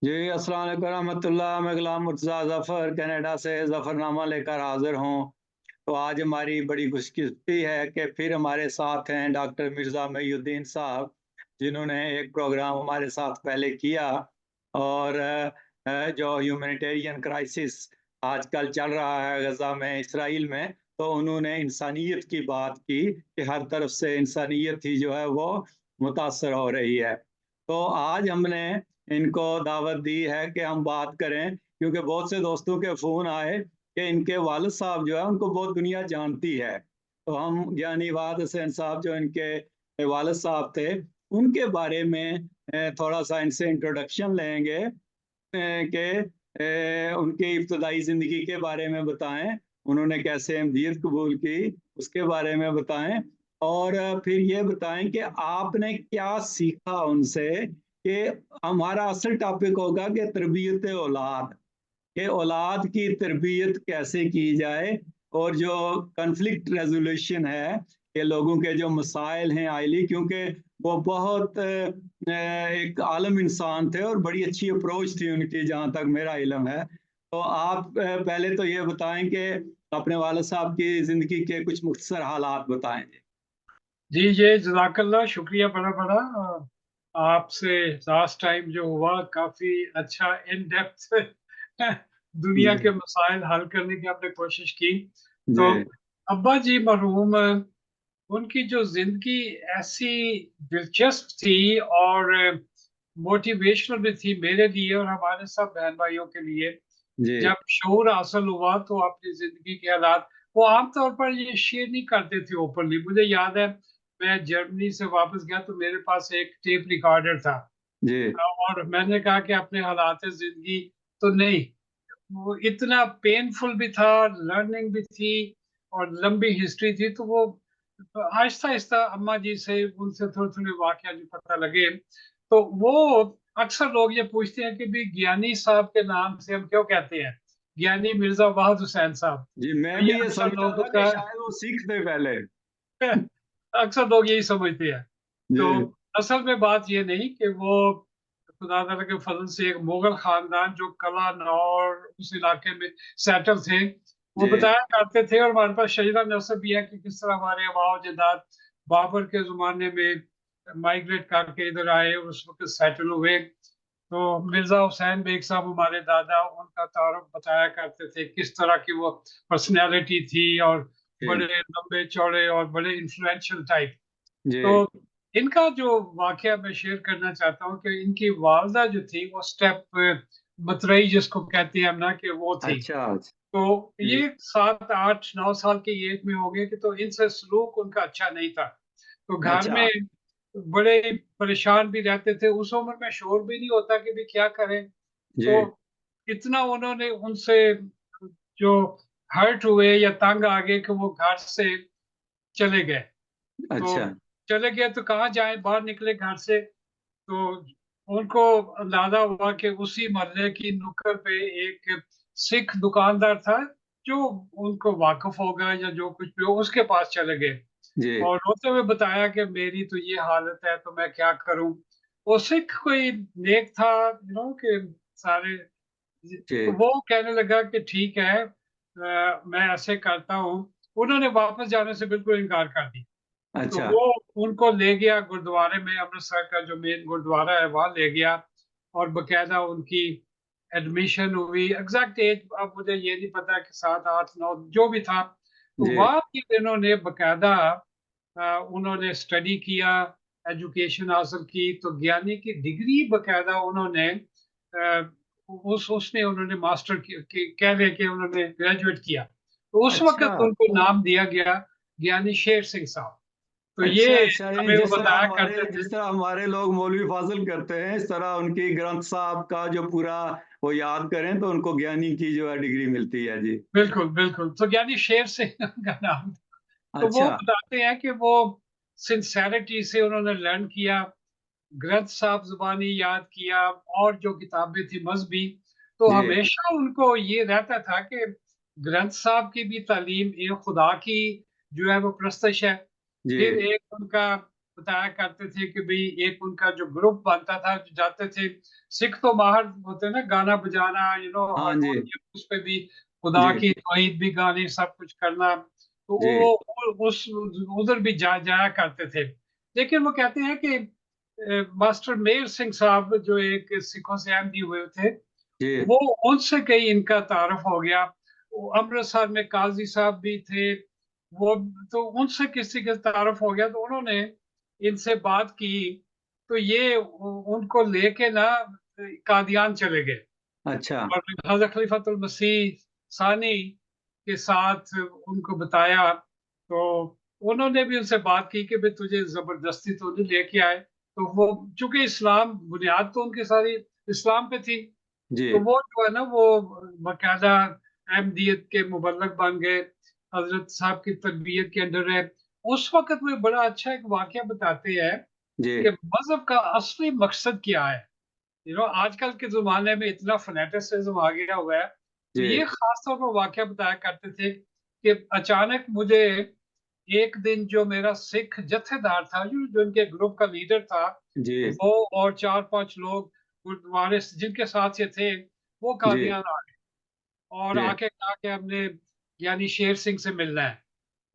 जी, अस्सलाम वालेकुम रहमतुल्लाह। मैं गुलाम मुर्तज़ा ज़फ़र कनाडा से ज़फ़रनामा लेकर हाज़िर हूँ। तो आज हमारी बड़ी खुशकिस्मती है कि फिर हमारे साथ हैं डॉक्टर मिर्ज़ा महिउद्दीन साहब, जिन्होंने एक प्रोग्राम हमारे साथ पहले किया और जो ह्यूमैनिटेरियन क्राइसिस आजकल चल रहा है गज़ा में, इसराइल में, तो उन्होंने इंसानियत की बात की कि हर तरफ से इंसानियत ही जो है वो मुतासर हो रही है। तो आज हमने इनको दावत दी है कि हम बात करें, क्योंकि बहुत से दोस्तों के फ़ोन आए कि इनके वालिद साहब जो है उनको बहुत दुनिया जानती है। तो हम ज्ञानी वाद हुसैन साहब जो इनके वालिद साहब थे, उनके बारे में थोड़ा-सा इनसे इंट्रोडक्शन लेंगे कि उनकी इब्तदाई ज़िंदगी के बारे में बताएँ, उन्होंने कैसे अहमदियत कबूल की, उसके बारे में बताएँ और फिर ये बताएँ कि आपने क्या सीखा उनसे कि हमारा असल टॉपिक होगा कि तरबियत औलाद। कि औलाद की तरबियत कैसे की जाए और जो कॉन्फ्लिक्ट रेज़ोल्यूशन है, कि लोगों के जो मसाइल हैं आइली, क्योंकि वो बहुत एक आलिम इंसान थे और बड़ी अच्छी अप्रोच थी उनकी जहाँ तक मेरा इल्म है। तो आप पहले तो ये बताएँ कि अपने वालिद साहब की ज़िंदगी के कुछ मुख्तसर हालात बताएँ? जी। जी, ये जज़ाकल्लाह शुक्रिया बड़ा-बड़ा आपसे लास्ट टाइम जो हुआ काफ़ी अच्छा इन डेप्थ दुनिया के जी, मसाइल हल करने की आपने कोशिश की। तो जी, अब्बा जी मरहूम उनकी जो ज़िंदगी ऐसी दिलचस्प थी और मोटिवेशनल भी थी मेरे लिए और हमारे सब बहन-भाइयों के लिए। जी, जब शऊर हासिल हुआ तो अपनी ज़िंदगी के हालात वो आम तौर पर ये शेयर नहीं करते थे ओपनली। मुझे याद है मैं जर्मनी से वापस गया तो मेरे पास एक टेप रिकॉर्डर था जी, और मैंने कहा कि अपने हालात ज़िंदगी तो नहीं, वो इतना पेनफुल भी था, लर्निंग भी थी और लंबी हिस्ट्री थी तो वो आहिस्ता-आहिस्ता अम्मा जी से उनसे थोड़े-थोड़े वाक़या जो पता लगे, तो वो अक्सर लोग ये पूछते हैं कि भई ज्ञानी साहब के नाम से हम क्यों कहते हैं? ज्ञानी मिर्ज़ा वाहिद हुसैन साहब। जी, तो मैं ये भी ये अक्सर समझता लोगों था कि का शायद वो सिख थे पहले। अक्सर लोग यही समझते हैं। तो जी, असल में बात ये नहीं कि वो खुदा ताला के फ़ज़ल से एक मुग़ल ख़ानदान जो कलानौर उस इलाके में सेटल थे, वो जी, बताया करते थे और हमारे पास शजीरा नस्ब भी है कि किस तरह हमारे आबा-ओ-अजदाद बाबर के ज़माने में माइग्रेट करके इधर आए और उस वक़्त सेटल हुए। तो मिर्ज़ा हुसैन बेग साहब हमारे दादा, उनका तारुफ बताया करते थे, किस तरह की वो पर्सनैलिटी थी और जी, बड़े लंबे-चौड़े और बड़े इन्फ्लुएंशियल टाइप। तो जी। इनका जो वाक़या मैं शेयर करना चाहता हूँ कि इनकी वालदा जो थी वो स्टेप मतरई जिसको कहते हैं हम ना कि वो थी। अच्छा, तो जी, ये 7, 8, 9 साल की एज में हो गए कि तो इनसे सलूक उनका अच्छा नहीं था। तो घर अच्छा, में बड़े परेशान भी रहते थे, उस उम्र में शौर भी नहीं होता कि भई क्या करें? जी, तो इतना उन्होंने उनसे जो हर्ट हुए या तंग आ गए कि वो घर से चले गए। तो अच्छा, चले गए तो कहाँ जाएँ? बाहर निकले घर से तो उनको अंदाज़ा हुआ कि उसी मोहल्ले की नुक्कड़ पे एक सिख दुकानदार था, जो उनको वाकिफ़ होगा या जो कुछ भी हो, उसके पास चले गए जी, और रोते हुए बताया कि मेरी तो ये हालत है, तो मैं क्या करूँ? वो सिख कोई नेक था, कि सारे जी, तो जी, वो कहने लगा कि ठीक है मैं ऐसे करता हूँ। उन्होंने वापस जाने से बिल्कुल इनकार कर दिया। तो अच्छा, वो उनको ले गया गुरुद्वारे में, अमृतसर का जो मेन गुरुद्वारा है वहाँ ले गया और बाकायदा उनकी एडमिशन हुई। एग्ज़ैक्ट एज अब मुझे ये नहीं पता कि 7, 8, 9 जो भी था। तो जी, वहाँ भी इन्होंने बाकायदा उन्होंने स्टडी किया, एजुकेशन हासिल की, तो ज्ञानी की डिग्री बाकायदा उन्होंने उस उसमें उन्होंने मास्टर की कह लें कि उन्होंने ग्रेजुएट किया। तो उस अच्छा, वक़्त उनको नाम दिया गया ज्ञानी शेर सिंह साहब। तो ये अच्छा, अच्छा, यानी हमें वो बताया करते थे। जिस तरह हमारे लोग मौलवी फ़ाज़िल करते हैं, इस तरह उनकी ग्रंथ साहब का जो पूरा वो याद करें तो उनको ज्ञानी की जो है डिग्री मिलती है। जी, बिल्कुल, बिल्कुल। तो ज्ञानी शेर सिंह उनका नाम था। तो वो अच्छा, बताते हैं कि वो सिंसेरिटी से उन्होंने लर्न किया, ग्रंथ साहब ज़ुबानी याद किया और जो किताबें थी मज़हबी, तो जी, हमेशा उनको ये रहता था कि ग्रंथ साहब की भी तालीम एक खुदा की जो है वो परस्तिश है। जी, फिर एक उनका बताया करते थे कि भाई एक उनका जो ग्रुप बनता था, जो जाते थे, सिख तो माहिर होते हैं ना गाना बजाना, हाँ जी, हारमोनियम उस पे भी खुदा जी, की तौहीद भी गानी, सब कुछ करना। तो जी, वो उस उधर भी जाया करते थे। लेकिन वो कहते हैं कि मास्टर मेहर सिंह साहब जो एक सिखों से अहमदी हुए थे, जी, वो उनसे कहीं इनका तारुफ हो गया। वो अमृतसर में काजी साहब भी थे, वो तो उनसे किसी का तारुफ हो गया, तो उन्होंने इनसे बात की, तो ये उनको लेके ना कादियान चले गए अच्छा, और हज़रत खलीफतुल मसीह सानी के साथ उनको बताया, तो उन्होंने भी उनसे बात की कि भाई तुझे ज़बरदस्ती तो नहीं लेके आए। तो वो चूँकि इस्लाम बुनियाद तो उनकी सारी इस्लाम पे थी, तो जी, वो जो है ना वो बाकायदा अहमदियत के मुबल्लिग बन गए, हज़रत साहब की तरबियत के अंडर रहे। उस वक़्त वो बड़ा अच्छा एक वाक़या बताते हैं कि जी, मज़हब का असली मकसद क्या है? आजकल के ज़माने में इतना फ़ैनेटिसिज़्म आ गया हुआ है, तो जी, ये ख़ास तौर पर वाक़या बताया करते थे कि अचानक मुझे एक दिन जो मेरा सिख जत्थेदार था, जो उनके ग्रुप का लीडर था, जी, वो और 4-5 लोग गुरुद्वारे से जिनके साथ ये थे, वो जी, कादियान आ गए और जी, आके कहा कि हमने ज्ञानी शेर सिंह से मिलना है।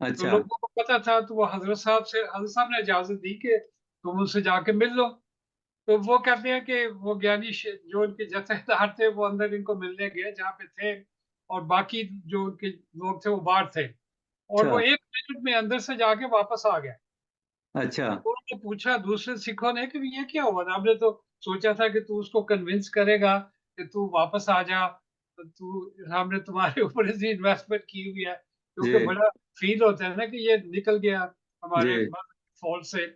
तो अच्छा, लोगों को पता था, तो वो हज़रत साहब ने इजाज़त दी कि तुम उनसे जाके मिल लो। तो वो कहते हैं कि वो जो उनके जत्थेदार थे, वो अंदर इनको मिलने गए जहाँ पे थे, और बाकी जो उनके लोग थे वो बाहर थे, और अच्छा, वो 1 मिनट में अंदर से जाके वापस आ गया। अच्छा, तो उन्होंने पूछा दूसरे सिखों ने कि ये क्या हुआ? हमने तो सोचा था कि तू उसको कन्विंस करेगा कि तू वापस आ जा, तो तू हमने तुम्हारे ऊपर इतनी इन्वेस्टमेंट की हुई है, क्योंकि जी, बड़ा फ़ील होता है ना कि ये निकल गया हमारे जी, फ़ॉल्ट से।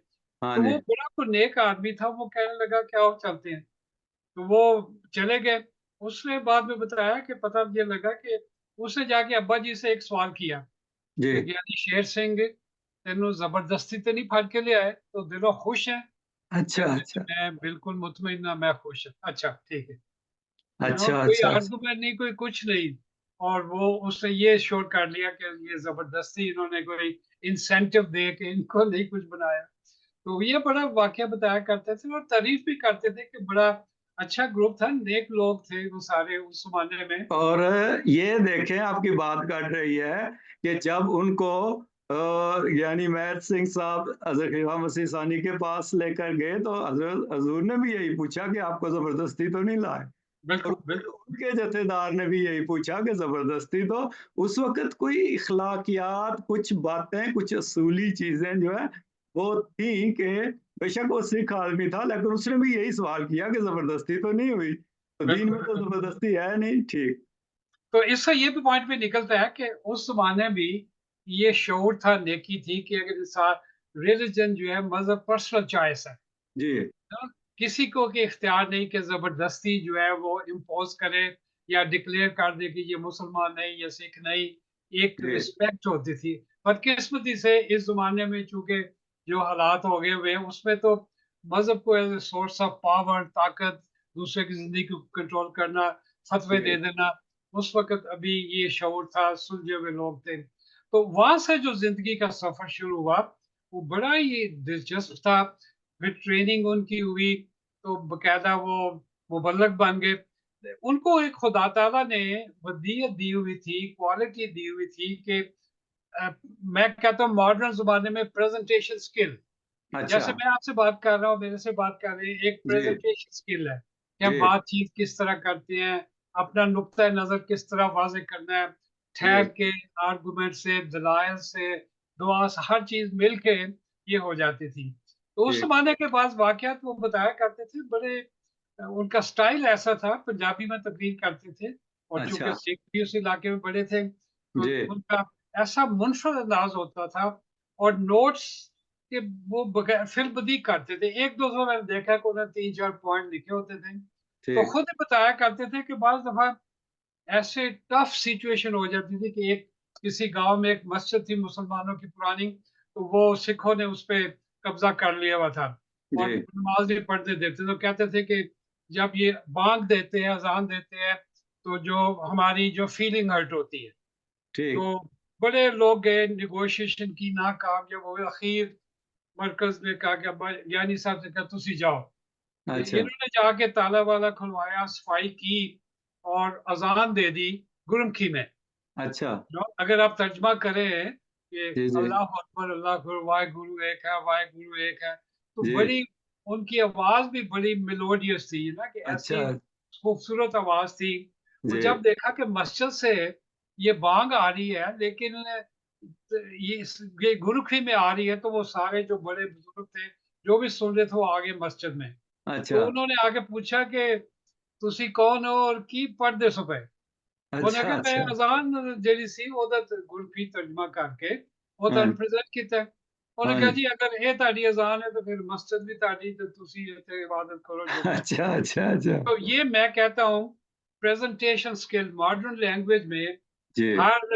हाँ तो जी, वो बड़ा तो नेक आदमी था, वो कहने लगा कि आओ चलते हैं। तो वो चले गए। उसने बाद में बताया कि पता ये लगा कि उसने जाके अब्बा जी से एक सवाल किया जी, कि ज्ञानी शेर सिंह तेनू ज़बरदस्ती तो नहीं फड़ के ले आए? तो दिलों खुश हैं? अच्छा, कहते थे अच्छा, मैं बिल्कुल मुतमईन, मैं खुश। अच्छा, ठीक है। अच्छा, कोई अच्छा, आर्गुमेंट नहीं, कोई कुछ नहीं, और वो उसने ये श्योर कर लिया कि ये ज़बरदस्ती इन्होंने कोई इंसेंटिव दे के इनको नहीं कुछ बनाया। तो ये बड़ा वाक़या बताया करते थे और तारीफ़ भी करते थे कि बड़ा अच्छा ग्रुप था, नेक लोग थे वो सारे उस ज़माने में। और ये देखें आपकी बात कट रही है कि जब उनको यानी महर सिंह साहब हज़रत खलीफा मसीह सानी के पास लेकर गए तो हज़रत हज़ूर ने भी यही पूछा कि आपको ज़बरदस्ती तो नहीं लाए? और बिल्कुल, बिल्कुल, उनके जत्थेदार ने भी यही पूछा कि ज़बरदस्ती तो उस वक़्त कोई इख़्लाक़ियात, कुछ बातें, कुछ असूली चीज़ें जो है वो थी कि बेशक वो सिख आदमी था लेकिन उसने भी यही सवाल किया कि ज़बरदस्ती तो नहीं हुई? तो दीन बिल्कुल, में तो बिल्कुल। ज़बरदस्ती है नहीं, ठीक। तो इससे ये भी पॉइंट भी निकलता है कि उस ज़माने में ये शऊर था, नेकी थी कि अगर इंसान रिलिजन जो है मज़हब पर्सनल चॉइस है। जी, ना, किसी को के इख्तियार नहीं कि ज़बरदस्ती जो है वो इम्पोज़ करे या डिक्लेयर कर दे कि ये मुसलमान नहीं, ये सिख नहीं, एक जी, रिस्पेक्ट होती थी। बदकिस्मती से इस ज़माने में चूँकि जो हालात हो गए हुए हैं, उसमें तो मज़हब को as a source of power, ताकत, दूसरे की ज़िंदगी को कंट्रोल करना, फ़तवे दे जी, देना, उस वक़्त अभी ये शऊर था, सुलझे हुए लोग थे। तो वहाँ से जो ज़िंदगी का सफ़र शुरू हुआ, वो बड़ा ही दिलचस्प था। फिर ट्रेनिंग उनकी हुई, तो बकायदा वो मुबल्लिग बन गए। उनको एक खुदा ताला ने वदीयत दी हुई थी, क्वालिटी दी हुई थी कि अ, मैं कहता हूँ मॉडर्न ज़माने में प्रेज़ेंटेशन स्किल, अच्छा, जैसे मैं आपसे बात कर रहा हूँ, मेरे से बात कर रहे हैं, एक जी, प्रेज़ेंटेशन स्किल है कि हम जी, बातचीत किस तरह करते हैं, अपना नुक्ता नज़र किस तरह वाज़ेह करना है, ठहर जी, के आर्गुमेंट से, दलाइल से, दुआ से, हर चीज़ मिल के ये हो जाती थी। तो उस जी, ज़माने के बाद वाक़यात वो बताया करते थे, बड़े उनका स्टाइल ऐसा था, पंजाबी में तकरीर करते थे और चूँकि अच्छा, सिख भी उस इलाके में बड़े थे, तो जी, उनका ऐसा मुनफ़िर अंदाज़ होता था और नोट्स कि वो बगैर फिल्म करते थे। 1-2 दफ़ा मैंने देखा कि उन्होंने 3-4 पॉइंट लिखे होते थे। तो ठीक, खुद ही बताया करते थे कि बाज़ दफ़ा ऐसे टफ सिचुएशन हो जाती थी कि एक किसी गाँव में एक मस्जिद थी मुसलमानों की पुरानी, तो वो सिखों ने उस पे कब्ज़ा कर लिया हुआ था और जी, नमाज़ नहीं पढ़ने देते। तो कहते थे कि जब ये बाँग देते हैं, अज़ान देते हैं, तो जो हमारी जो फीलिंग हर्ट होती है। ठीक, तो बड़े लोग गए, नेगोशिएशन की, नाकामयाब हुए, आखिर वर्कर्स ने कहा कि अब्बा ज्ञानी साहब से कहा तुसी जाओ। अच्छा, इन्होंने जाके ताला वाला खुलवाया, सफाई की और अज़ान दे दी गुरमुखी में। अच्छा। अगर आप तर्जुमा करें कि जी, जी। अल्लाह अकबर, वाहेगुरु एक है, वाहेगुरु एक है, तो जी। बड़ी उनकी आवाज़ भी बड़ी मेलोडियस थी ना कि अच्छा। ऐसी खूबसूरत आवाज़ थी। और जी। जब देखा कि मस्जिद से ये बांग आ रही है लेकिन ये गुरुखी में आ रही है, तो वो सारे जो बड़े बुजुर्ग थे, जो भी सुन रहे थे वो आ गए मस्जिद में। अच्छा। तो उन्होंने आके पूछा कि तुसी कौन हो और की पढ़दे सो पे? ਉਹਨੇ अच्छा, ਕਿਹਾ ਮੈਂ अच्छा। ਅਜ਼ਾਨ ਜਿਹੜੀ ਸੀ ਉਹਦਾ ਗੁਰਮੁਖੀ ਤਰਜਮਾ ਕਰਕੇ ਉਹ हाँ, ਤੁਹਾਨੂੰ ਪ੍ਰੈਜ਼ੈਂਟ ਕੀਤਾ ਹੈ। ਉਹਨੇ हाँ ਕਿਹਾ जी। ਜੀ ਅਗਰ ਇਹ ਤੁਹਾਡੀ ਅਜ਼ਾਨ ਹੈ ਤਾਂ फिर मस्जिद भी ਤੁਹਾਡੀ ਤੇ ਤੁਸੀਂ ਇੱਥੇ इबादत करो जो मर्ज़ी। अच्छा, अच्छा, अच्छा। तो ये मैं कहता हूँ प्रेज़ेंटेशन स्किल मॉडर्न लैंग्वेज में जी, हर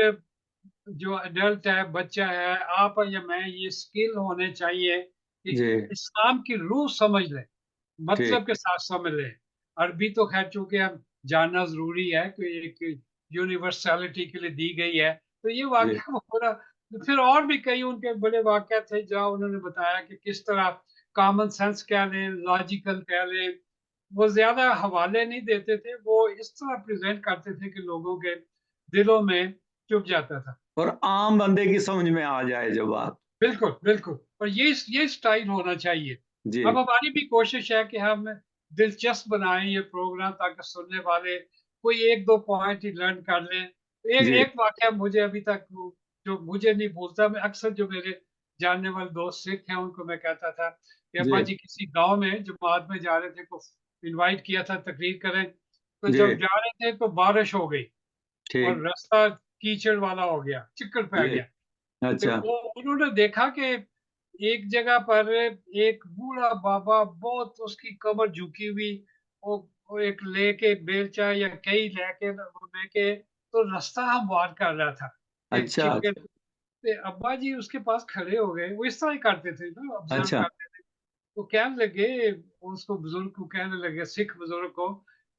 जो एडल्ट है, बच्चा है, आप या मैं ये स्किल होने चाहिए कि जी, इस्लाम की रूह समझ लें, ठीक। मतलब के साथ समझ लें। अरबी तो ख़ैर चूँकि अब जानना ज़रूरी है कि एक यूनिवर्सैलिटी के लिए दी गई है। तो ये जी, वाक़या वो पूरा फिर और भी कई उनके बड़े वाक़या थे जहाँ उन्होंने बताया कि किस तरह कॉमन सेंस कह लें, लॉजिकल कह लें, वो ज़्यादा हवाले नहीं देते थे, वो इस तरह प्रेज़ेंट करते थे कि लोगों के दिलों में चुभ जाता था। और आम बंदे की समझ में आ जाए जो बात। बिल्कुल, बिल्कुल और ये स्टाइल होना चाहिए। जी, अब हमारी भी कोशिश है कि हम दिलचस्प बनाएँ ये प्रोग्राम ताकि सुनने वाले कोई 1-2 पॉइंट ही लर्न कर लें। एक जी, एक वाक़या मुझे अभी तक वो जो मुझे नहीं भूलता, मैं अक्सर जो मेरे जानने वाले दोस्त सिख हैं उनको मैं कहता था कि अब्बा जी, जी किसी गाँव में जमात में जा रहे थे तो इनवाइट किया था तकरीर करें, तो जी, जब जा रहे थे तो बारिश हो गई और ठीक। रास्ता कीचड़ वाला हो गया, चिक्कड़ पै जी, गया। तो अच्छा, वो उन्होंने देखा कि एक जगह पर एक बूढ़ा बाबा बहुत उसकी कमर झुकी हुई वो एक लेके बेलचा या कई लेके वो लेके तो रास्ता हमवार कर रहा था एक अच्छा, चिक्कड़ पे। अब्बा जी उसके पास खड़े हो गए, वो इस तरह ही करते थे ना, ऑब्जर्व अच्छा, करते थे। तो कहने लगे उसको बुजुर्ग को कहने लगे सिख बुजुर्ग को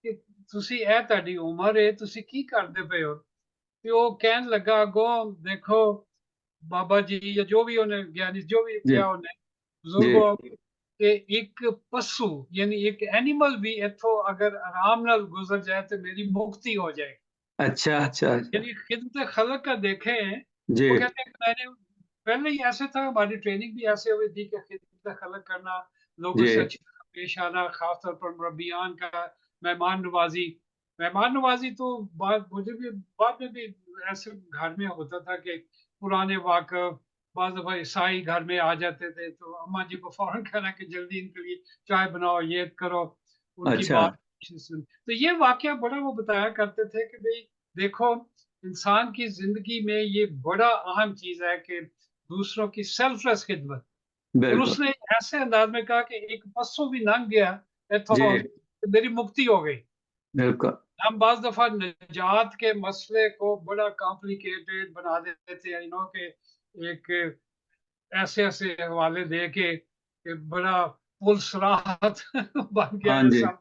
कि तुसी ए ਤੁਹਾਡੀ उम्र है तुसी की करदे पए हो? ਤੇ ਉਹ ਕਹਿਣ ਲੱਗਾ ਅੱਗੋਂ ਦੇਖੋ ਬਾਬਾ ਜੀ ਜਾਂ ਜੋ ਵੀ ਉਹਨੇ ਗਿਆਨੀ जो भी जी, किया ਉਹਨੇ जी, ਬਜ਼ੁਰਗੋ ਕਿ ਇੱਕ ਪਸ਼ੂ यानी एक एनिमल भी इथों अगर आराम नाल गुजर जाए तो मेरी मुक्ति हो जाएगी। अच्छा, अच्छा, अच्छा। यानी खिदमत खलक का देखें, जी, वो कहते हैं कि मैंने पहले ही ऐसे था, हमारी ट्रेनिंग भी ऐसे हुई थी कि खिदमत खलक करना, लोगों जी, से अच्छी तरह पेश आना, खास तौर पर मुरब्बियान का मेहमान नवाज़ी। मेहमान नवाज़ी तो बाद मुझे भी बाद में भी ऐसे घर में होता था कि पुराने वाक़िफ़ बाज़ दफ़ा ईसाई घर में आ जाते थे, तो अम्मा जी को फ़ौरन कहना कि जल्दी इनके लिए चाय बनाओ, ये करो, उनकी अच्छा, बात सुन। तो ये वाक़या बड़ा वो बताया करते थे कि भई देखो, इंसान की ज़िंदगी में ये बड़ा अहम चीज़ है कि दूसरों की सेल्फलेस खिदमत। और बिल्कुल। उसने ऐसे अंदाज़ में कहा कि एक पशु भी लंघ गया इत्थों जी, तो मेरी मुक्ति हो गई। बिल्कुल। हम बाज़ दफ़ा निजात के मसले को बड़ा कॉम्प्लिकेटेड बना देते हैं, कि एक ऐसे-ऐसे हवाले दे के बड़ा पुरसराहत बन गया हाँ ये जी, सब।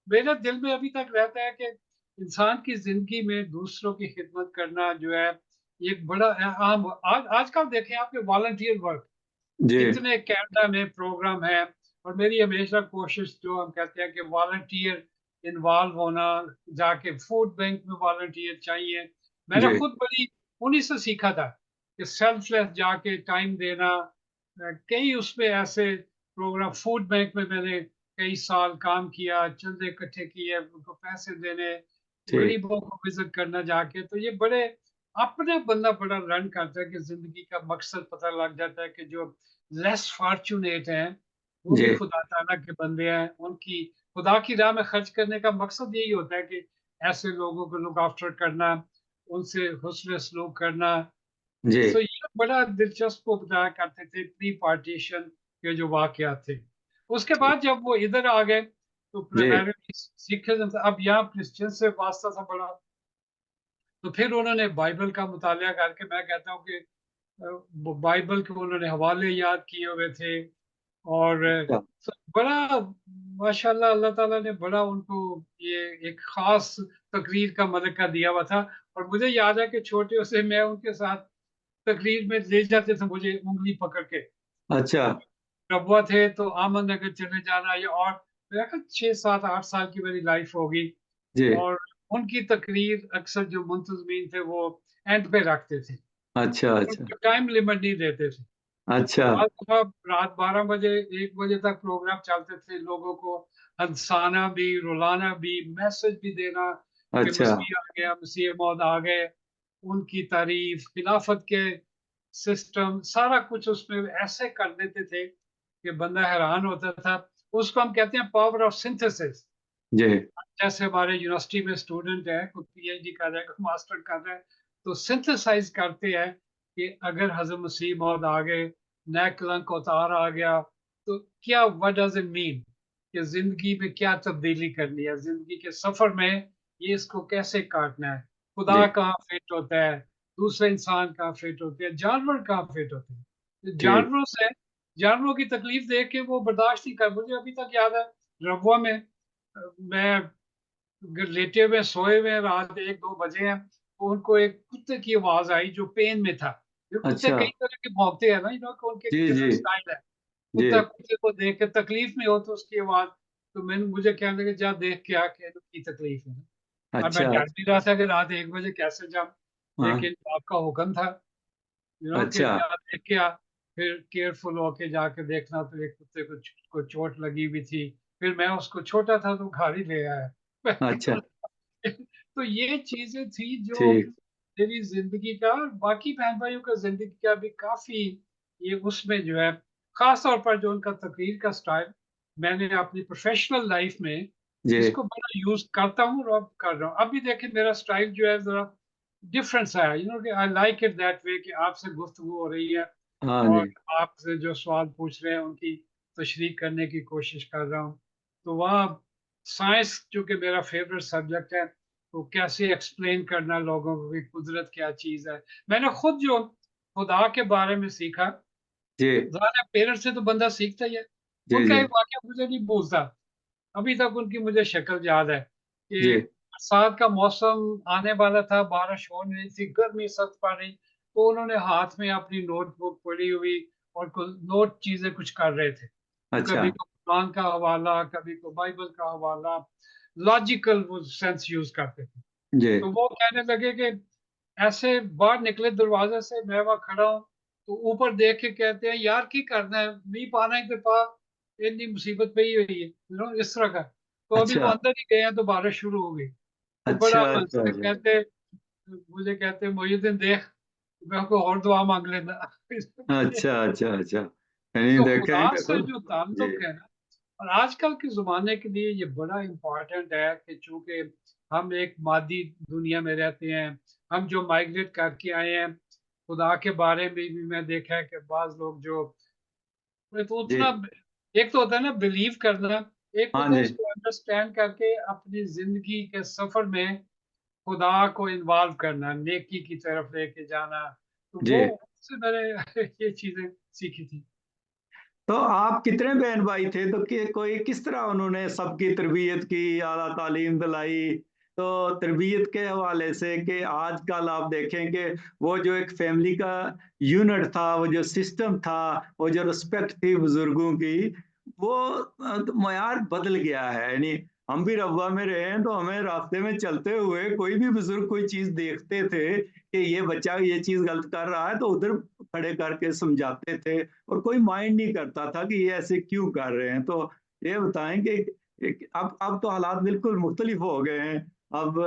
मेरे दिल में अभी तक रहता है कि इंसान की ज़िंदगी में दूसरों की खिदमत करना जो है, ये एक बड़ा अहम आजकल देखें आपके वॉलंटियर वर्क जी, कितने कनाडा में प्रोग्राम है और मेरी हमेशा कोशिश जो हम कहते हैं कि वॉलंटियर इन्वॉल्व होना, जाके फूड बैंक में वॉलंटियर चाहिए। मैंने जी, खुद बड़ी उन्हीं से सीखा था कि सेल्फलेस जाके टाइम देना। कई उसमें ऐसे प्रोग्राम फूड बैंक में मैंने कई साल काम किया, चंदे इकट्ठे किए, उनको पैसे देने, ठीक। गरीबों को विज़िट करना जाके, तो ये बड़े अपने बंदा बड़ा लर्न करता है कि ज़िंदगी का मकसद पता लग जाता है कि जो लेस फॉर्च्यूनेट हैं, वो भी जी, खुदा ताला के बंदे हैं। उनकी खुदा की राह में खर्च करने का मकसद यही होता है कि ऐसे लोगों को लुक आफ्टर करना, उनसे हुस्न सलूक करना। जी, सो ये बड़ा दिलचस्प वो बताया करते थे प्री पार्टीशन के जो वाक़यात थे। उसके ठीक। बाद जब वो इधर आ गए, तो जी, प्राइमरी सिखिज़्म से अब यहाँ क्रिश्चियन से वास्ता था बड़ा। तो फिर उन्होंने बाइबल का मुतालिया करके मैं कहता हूँ कि बाइबल के उन्होंने हवाले याद किए हुए थे और अच्छा, बड़ा माशाल्लाह अल्लाह ताला ने बड़ा उनको ये एक ख़ास तकरीर का मलका दिया हुआ था। और मुझे याद है कि छोटे से मैं उनके साथ तकरीर में ले जाते थे मुझे उँगली पकड़ के। अच्छा। रबुआ थे तो अहमद नगर चले जाना, या और मेरा ख्याल 6, 7, 8 साल की मेरी लाइफ होगी। जी। और उनकी तकरीर अक्सर जो मुंतज़मीन थे वो एंड पे रखते थे। अच्छा, अच्छा, उनको टाइम लिमिट नहीं देते थे। अच्छा, बाज़ दफ़ा रात 12 बजे, 1 बजे तक प्रोग्राम चलते थे, लोगों को हँसाना भी, रुलाना भी, मैसेज भी देना कि अच्छा। मसीह आ गया, मसीह मौद आ गए। उनकी तारीफ़, खिलाफत के सिस्टम, सारा कुछ उसमें ऐसे कर देते थे कि बंदा हैरान होता था। उसको हम कहते हैं पावर ऑफ सिंथेसिस। जी, जैसे हमारे यूनिवर्सिटी में स्टूडेंट है, कोई पीएचडी कर रहा है, कोई मास्टर कर रहा है, तो सिंथेसाइज करते हैं कि अगर हज़रत मसीह मौद आ गए, नया कलंक उतार आ गया, तो क्या व्हाट डज़ इट मीन कि ज़िंदगी में क्या तब्दीली करनी है, ज़िंदगी के सफ़र में ये इसको कैसे काटना है, जी, खुदा कहाँ फिट होता है, दूसरे इंसान कहाँ फिट होते हैं, जानवर कहाँ फिट होते हैं। तो ठीक। जानवरों की तकलीफ देख के वो बर्दाश्त नहीं कर, मुझे अभी तक याद है रबुआ में मैं लेटे हुए सोए हुए हैं, रात 1-2 बजे हैं, तो उनको एक कुत्ते की आवाज़ आई जो पेन में था। ये कुत्ते अच्छा। कई तरह के भौंकते हैं ना, कि उनके जी, जी, डिफरेंट स्टाइल है। जी। कुत्ता कुत्ते को देख के तकलीफ में हो तो उसकी आवाज़, तो मुझे कहने लगे जा देख के आ कि इनकी तकलीफ है। और मैं अच्छा, डर भी रहा था कि रात 1 बजे कैसे जाऊँ, हाँ, लेकिन आपका हुक्म था, कि अच्छा, जा देख के आ। फिर केयरफुल होके जाके देखना तो एक कुत्ते को चोट लगी हुई थी। फिर मैं उसको, छोटा था तो घर ही ले आया। अच्छा, तो ये चीज़ें थी जो ठीक। मेरी ज़िंदगी का और बाकी बहन-भाइयों का ज़िंदगी का भी काफ़ी, ये उसमें जो है ख़ास तौर पर जो उनका तकरीर का स्टाइल, मैंने अपनी प्रोफ़ेशनल लाइफ़ में जी, इसको बड़ा यूज़ करता हूँ और अब कर रहा हूँ। अभी देखिए मेरा स्टाइल जो है ज़रा डिफरेंट सा है, कि I like it that way कि आपसे गुफ्तगू हो रही है हाँ और जी, आपसे जो सवाल पूछ रहे हैं उनकी तशरीह करने की कोशिश कर रहा हूँ। तो वहाँ साइंस चूँकि मेरा फ़ेवरेट सब्जेक्ट है, तो कैसे एक्सप्लेन करना लोगों को कि कुदरत क्या चीज़ है। मैंने खुद जो खुदा के बारे में सीखा, जी, ज़ाहिर है पेरेंट्स से तो बंदा सीखता ही है। जी, उनका जी, एक वाक़या मुझे नहीं भूलता। अभी तक उनकी मुझे शक्ल याद है कि जी, बरसात का मौसम आने वाला था, बारिश हो नहीं थी, गर्मी सख्त पड़ रही, तो उन्होंने हाथ में अपनी नोटबुक पड़ी हुई और कुछ नोट चीज़ें कुछ कर रहे थे। अच्छा, कभी को कुरान का हवाला, कभी को बाइबल का हवाला, लॉजिकल वो सेंस यूज़ करते थे। जी, तो वो कहने लगे कि ऐसे बाहर निकले दरवाज़े से, मैं वहाँ खड़ा हूँ, तो ऊपर देख के कहते हैं, "यार की करना है? मींह पाना ही ते पा, इतनी मुसीबत पई हुई है।" इस तरह का। तो अभी वो अच्छा, अंदर ही गए हैं तो बारिश शुरू हो गई। तो बड़ा अच्छा, अच्छा, हँसे, अच्छा, मुझे कहते, "मोइनुद्दीन देख, मैं कोई और दुआ माँग लेना।" अच्छा, अच्छा, अच्छा। यानी तो देखें खुदा कि से खुद जो जी, ताल्लुक है ना, और आजकल के ज़माने के लिए ये बड़ा इम्पोर्टेंट है कि चूँकि हम एक मादी दुनिया में रहते हैं, हम जो माइग्रेट करके आए हैं, खुदा के बारे में भी मैं देखा है कि बाज़ लोग जो तो जी, उतना, एक तो होता है ना बिलीव करना, एक हाँ होता है जी, उसको अंडरस्टैंड करके अपनी ज़िंदगी के सफ़र में खुदा को इन्वॉल्व करना, नेकी की तरफ लेके जाना। तो जी। वो उससे मैंने ये चीज़ें सीखी थी। तो आप कितने बहन-भाई थे? तो कोई किस तरह उन्होंने सबकी तरबियत की, आला तालीम दिलाई? तो तरबियत के हवाले से कि आजकल आप देखें कि वो जो एक फैमिली का यूनिट था, वो जो सिस्टम था, वो जो रिस्पेक्ट थी बुज़ुर्गों की, वो मयार बदल गया है। यानी हम भी रब्वा में रहे हैं, तो हमें रास्ते में चलते हुए कोई भी बुज़ुर्ग कोई चीज़ देखते थे कि ये बच्चा ये चीज़ गलत कर रहा है, तो उधर खड़े करके समझाते थे। और कोई माइंड नहीं करता था कि ये ऐसे क्यों कर रहे हैं। तो ये बताएँ कि अब तो हालात बिल्कुल मुख्तलिफ हो गए हैं। अब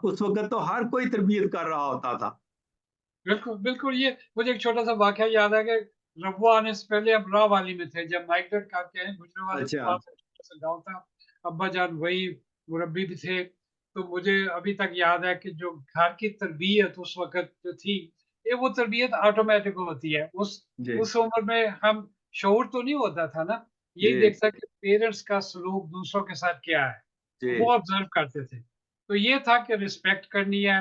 उस वक़्त तो हर कोई तरबियत कर रहा होता था। बिल्कुल, बिल्कुल, ये मुझे एक छोटा-सा वाक़या याद है कि रबुआ आने से पहले हम राहवाली में थे, जब माइग्रेट करके आए, गुजरांवाला के अच्छा, पास एक छोटा-सा गाँव था। अब्बा जान वही मुरब्बी भी थे, तो मुझे अभी तक याद है कि जो घर की तरबियत उस वक़्त जो थी, ये वो तरबियत ऑटोमैटिक होती है। जी, उस उम्र में हम शऊर तो नहीं होता था ना, यही जी, देखता कि पेरेंट्स का सलूक दूसरों के साथ क्या है, तो वो जी, ऑब्ज़र्व करते थे। तो ये था कि रिस्पेक्ट करनी है।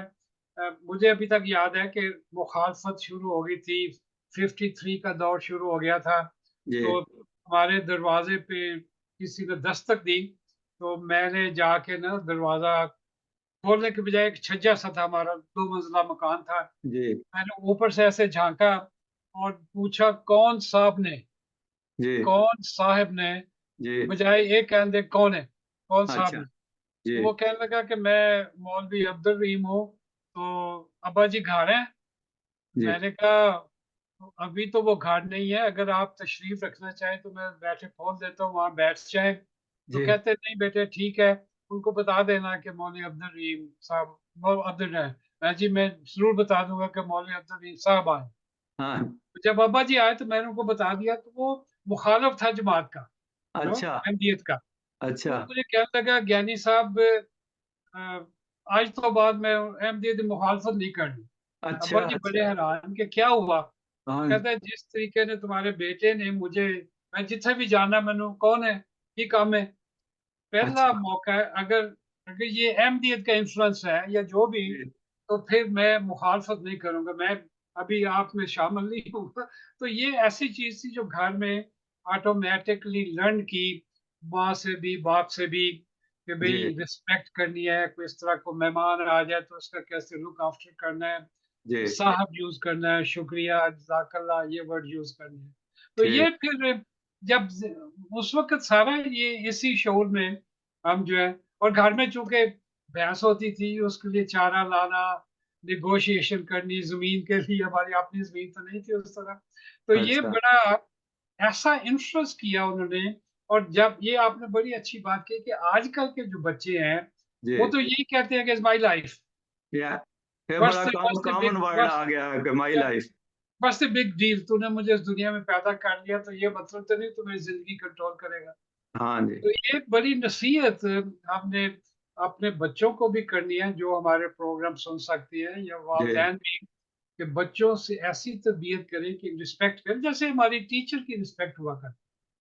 मुझे अभी तक याद है कि मुखालफत शुरू हो गई थी, 53 का दौर शुरू हो गया था, जी, तो हमारे दरवाज़े पे किसी ने दस्तक दी, तो मैंने जाके ना दरवाज़ा खोलने के बजाय, एक छज्जा सा था हमारा, 2 मंज़िला मकान था, जी, मैंने ऊपर से ऐसे झाँका, और पूछा कौन साहब ने, जी कौन साहब ने, जी। बजाय ये कहने दे कौन है, कौन साहब अच्छा। ने। जी तो वो कहने लगा कि मैं मौलवी अब्दुल रहीम हूँ, तो अब्बा जी घर हैं? जी मैंने कहा अभी तो वो घर नहीं है, अगर आप तशरीफ रखना चाहें तो मैं बैठे खोल देता हूँ, वहाँ बैठ जाए। तो जी। कहते नहीं बेटे ठीक है, उनको बता देना कि मौलवी अब्दुल रहीम साहब, अब्दुल है। मैं जरूर बता दूंगा कि मौलवी अब्दुल रहीम साहब आए। हाँ। तो जब अब्बा जी आए तो मैंने उनको बता दिया, तो वो मुखालफ था जमात का, अच्छा। अहमदियत का। अच्छा। तो मुझे कहने लगा ज्ञानी साहब, अ, आज तो बाद में अहमदियत की मुखालफत नहीं करनी। अच्छा। अब्बा जी अच्छा। बड़े हैरान कि क्या हुआ? हाँ। कहता है जिस तरीके ने तुम्हारे बेटे ने मुझे, मैं जिथे भी जाना मैनू कौन है की काम है, पहला अच्छा। मौका है, अगर अगर ये अहमदियत का इन्फ्लुएंस है या जो भी, जी तो फिर मैं मुखालफत नहीं करूंगा, मैं अभी आप में शामिल नहीं हूँ। तो ये ऐसी चीज थी जो घर में ऑटोमेटिकली लर्न की, माँ से भी बाप से भी, कि भाई जी रिस्पेक्ट करनी है, कोई इस तरह को मेहमान आ जाए तो उसका कैसे लुक आफ्टर करना है, जी। साहब यूज करना है, शुक्रिया, जज़ाकल्लाह, ये वर्ड यूज करने हैं। तो ठीक। ये फिर जब उस वक्त सारा ये इसी शोर में हम जो है, और घर में चूंकि भैंस होती थी, उसके लिए चारा लाना, निगोशिएशन करनी, जमीन के लिए, हमारी अपनी जमीन तो नहीं थी उस तरह। तो ये अच्छा। बड़ा ऐसा इन्फ्लुएंस किया उन्होंने। और जब ये आपने बड़ी अच्छी बात की कि आजकल के जो बच्चे हैं, जी। वो तो यही कहते हैं कि इज माई लाइफ, या ये व्हाट्स बड़ा the what's the common big word what's आ गया है कि my life. What's the big deal, तूने मुझे इस दुनिया में पैदा कर लिया तो ये मतलब तो नहीं तू मेरी जिंदगी कंट्रोल करेगा। हाँ जी। तो ये बड़ी नसीहत हमने अपने बच्चों को भी करनी है, जो हमारे प्रोग्राम सुन सकती है, या जी वालिदैन भी, कि बच्चों से ऐसी तरबियत करें कि रिस्पेक्ट करें, जैसे हमारी टीचर की रिस्पेक्ट हुआ करती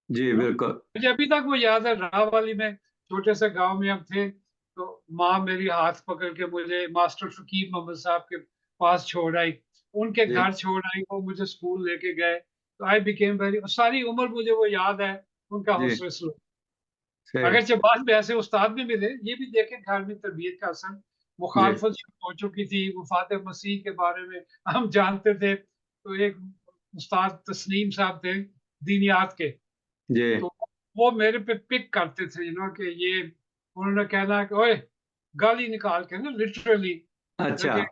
जी है। बिल्कुल। मुझे अभी तक वो याद है, राहवाली में छोटे से गांव में हम थे, तो माँ मेरी हाथ पकड़ के मुझे मास्टर फकीर मोहम्मद साहब के पास छोड़ आई, उनके जी घर छोड़ आई, वो मुझे स्कूल लेके गए। तो आई बिकेम वेरी, सारी उम्र मुझे वो याद है, उनका जी। हुस्न सलूक। सही। अगरचे बाद में ऐसे उस्ताद भी मिले, ये भी देखे घर में तरबियत का असर। जी मुखालफत शुरू हो चुकी थी, वफात मसीह के बारे में हम जानते थे, तो एक उस्ताद तस्नीम साहब थे दीनियात के, जी। तो वो मेरे पे पिक करते थे, कि ये उन्होंने कहना कि ओए, गाली निकाल के ना, लिटरली, अच्छा। कि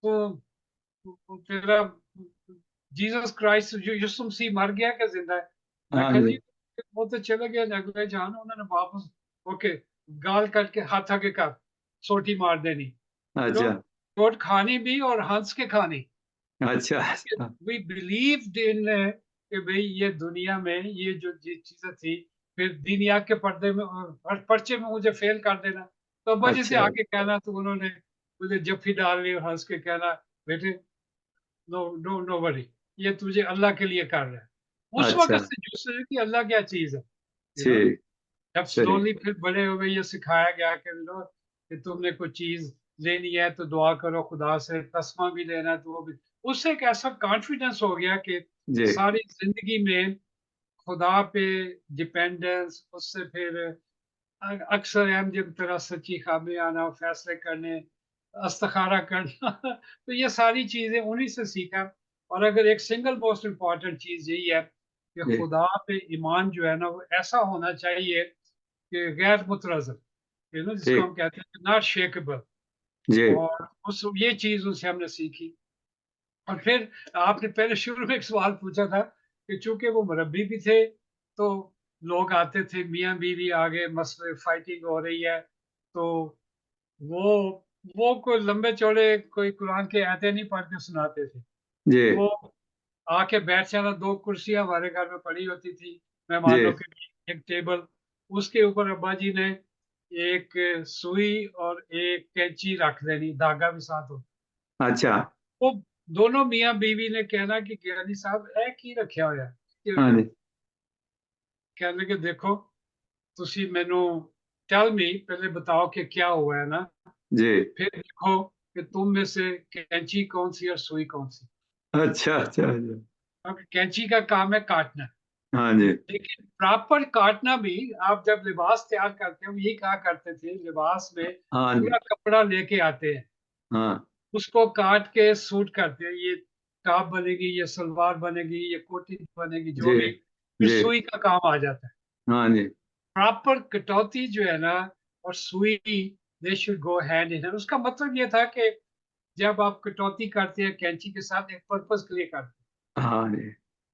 तो तेरा जीसस क्राइस्ट जो यीशु मसीह मर गया क्या जिंदा है? मैं हाँ कहा जी। जी वो तो चले गए अगले जान, उन्होंने वापस, ओके, गाल करके हाथ आगे कर, सोटी मार देनी, अच्छा। चोट खानी भी और हंस के खानी। अच्छा। अच्छा। वी बिलीव्ड इन कि भाई ये दुनिया में ये जो चीजें थी, फिर दीनियात के पर्दे में पर्चे में मुझे फेल कर देना, तो अब्बा जी से अच्छा। आके कहना, तो उन्होंने मुझे जफ्फी डाल ली और हंस के कहना, बेटे, नो नो नो वरी, ये तुझे अल्लाह के लिए कर रहा है। उस अच्छा। वक्त से जो सोचे कि अल्लाह क्या चीज है, यू नो। ठीक। जब सही। स्लोली फिर बड़े हो गए, ये सिखाया गया कि लो, कि तुमने कोई चीज लेनी है तो दुआ करो खुदा से, तस्मा भी लेना है तो वो भी। उससे एक ऐसा कॉन्फिडेंस हो गया कि जी सारी जिंदगी में खुदा पे डिपेंडेंस, उससे फिर अक्सर अहमदियत की तरह सच्ची ख्वाबें आना, फैसले करने, इस्तिखारा करना। तो ये सारी चीजें उन्हीं से सीखा। और अगर एक सिंगल मोस्ट इम्पॉर्टेंट चीज यही है कि जी। खुदा पे ईमान जो है ना, वो ऐसा होना चाहिए कि गैर मुतरज़िम, जिसको ठीक। हम कहते हैं नॉट शेकेबल। जी और उस ये चीज उनसे हमने सीखी। और फिर आपने पहले शुरू में एक सवाल पूछा था कि चूंकि वो मुरब्बी भी थे, तो लोग आते थे, मियाँ बीवी आ गए, मसले फाइटिंग हो रही है, तो वो वो कोई लंबे चौड़े कोई कुरान के आयतें नहीं पढ़ के सुनाते थे। जी। वो आके बैठ जाना, 2 कुर्सियाँ हमारे घर में पड़ी होती थी, जी। मेहमानों के लिए, एक टेबल, उसके ऊपर अब्बा जी ने एक सुई और एक कैंची रख देनी, धागा भी साथ हो। अच्छा। वो दोनों मियाँ बीवी ने कहना कि ज्ञानी साहब ए की रखिया होया? की हाँ होया? जी। कहने लगे देखो, ਤੁਸੀਂ ਮੈਨੂੰ टेल मी, पहले बताओ कि क्या हुआ है ना, जी। फिर देखो कि तुम में से कैंची कौन सी और सुई कौन सी। अच्छा। अच्छा। अच्छा। क्योंकि कैंची का काम है काटना, हाँ जी। लेकिन प्रॉपर काटना भी, आप जब लिबास तैयार करते हो, यही कहा करते थे, लिबास में हाँ पूरा जी। कपड़ा लेके आते हैं, हाँ। उसको काट के सूट करते हैं, ये टॉप बनेगी या सलवार बनेगी या कोटी बनेगी, जो जी, भी, फिर जी। सुई का काम आ जाता है। हाँ जी। प्रॉपर कटौती जो है ना और सुई, they should go hand in hand. उसका मतलब ये था कि जब आप कटौती करते हैं कैंची के साथ एक पर्पज़ के लिए करते हैं। हाँ जी।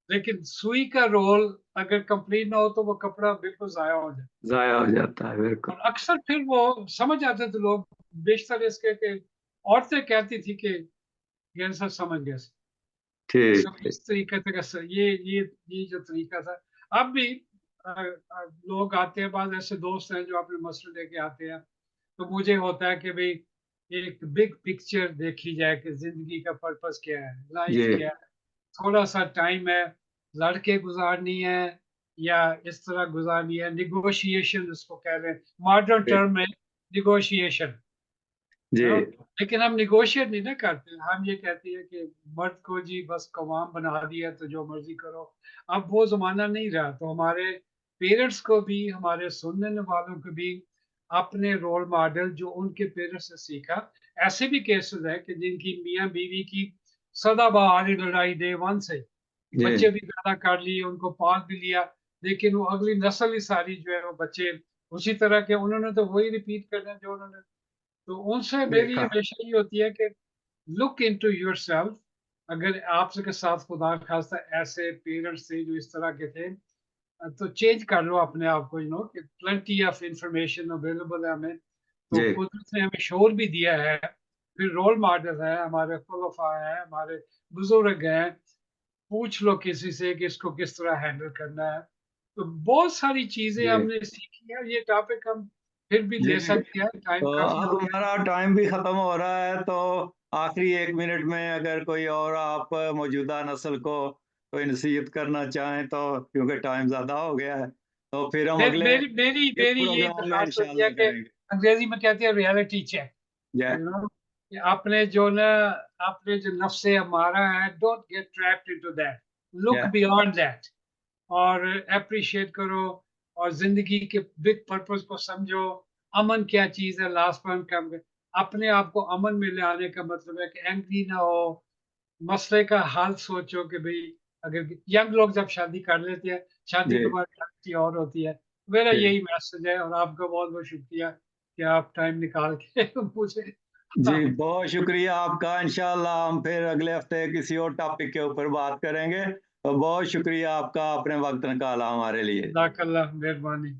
लेकिन सुई का रोल अगर कंप्लीट ना हो तो वो कपड़ा बिल्कुल ज़ाया हो जाए। ज़ाया हो जाता है, बिल्कुल। और अक्सर फिर वो समझ जाते थे लोग, बेशतर इसके कि औरतें कहती थी कि ये सब समझ गए। ठीक, सब ठीक। इस तरीके से कैसे ये जो तरीका था। अब भी लोग आते हैं, बाद ऐसे दोस्त हैं जो अपने मसले लेके आते हैं, तो मुझे होता है कि भई एक बिग पिक्चर देखी जाए कि ज़िंदगी का पर्पस क्या है, लाइफ जी, क्या है। थोड़ा-सा टाइम है, लड़ के गुज़ारनी है या इस तरह गुज़ारनी है, नेगोशिएशन जिसको कह रहे हैं, मॉडर्न जी, टर्म में नेगोशिएशन। जी। यू नो, लेकिन हम नेगोशिएट नहीं ना करते। हम ये कहते हैं कि मर्द को जी बस कवाम बना दिया तो जो मर्ज़ी करो। अब वो ज़माना नहीं रहा, तो हमारे पेरेंट्स को भी, हमारे सुनने वालों को भी अपने रोल मॉडल जो उनके पेरेंट्स से सीखा। ऐसे भी केसेस हैं कि जिनकी मियाँ-बीवी की सदाबहार लड़ाई डे 1 से, जी, बच्चे भी पैदा कर लिए, उनको पाल भी लिया, लेकिन वो अगली नस्ल ही सारी जो है वो बच्चे उसी तरह के, उन्होंने तो वही रिपीट करना है जो उन्होंने। तो उनसे मेरी देखा। हमेशा ये होती है कि लुक इनटू योरसेल्फ। अगर आपके साथ खुदा खास्ता ऐसे पेरेंट्स थे जो इस तरह के थे, तो चेंज कर लो अपने आप को, कि प्लेंटी ऑफ इंफॉर्मेशन अवेलेबल है हमें। तो जी, कुदरत ने हमें शोर भी दिया है, फिर रोल मॉडल है, हमारे खुलफा हैं, हमारे बुजुर्ग हैं। पूछ लो किसी से कि इसको किस तरह हैंडल करना है। तो बहुत सारी चीज़ें जी, हमने सीखी है, ये टॉपिक हम फिर भी ले जी। सकते हैं, टाइम तो काफ़ी अब हो गया है। हमारा टाइम भी खत्म हो रहा है, तो आखिरी 1 मिनट में अगर कोई और आप मौजूदा नस्ल को कोई नसीहत करना चाहें तो, क्योंकि टाइम ज़्यादा हो गया है, तो फिर हम मेरी अगले मेरी मेरी इस मेरी यही प्रोग्राम में दरख्वास्त होती है इंशाल्लाह कि करेंगे। अंग्रेजी में कहते हैं रियलिटी चेक। जय यू नो, कि आपने जो ना, आपने जो नफ्से हमारा है, don't get trapped into that, look जय बियॉन्ड दैट और एप्रिशिएट करो और ज़िंदगी के बिग पर्पस को समझो। अमन क्या चीज़ है, लास्ट पॉइंट कम अपने आप को अमन में ले आने का मतलब है कि एंग्री ना हो, मसले का हल सोचो कि भई अगर यंग लोग जब शादी कर लेते हैं, शादी के जी, बाद रियलिटी और होती है। मेरा जी। यही मैसेज है और आपका बहुत-बहुत शुक्रिया कि आप टाइम निकाल के मुझे जी, बहुत शुक्रिया आपका। इंशाअल्लाह हम फिर अगले हफ्ते किसी और टॉपिक के ऊपर बात करेंगे। तो बहुत शुक्रिया आपका, आपने वक़्त निकाला हमारे लिए। जज़ाकल्लाह, मेहरबानी।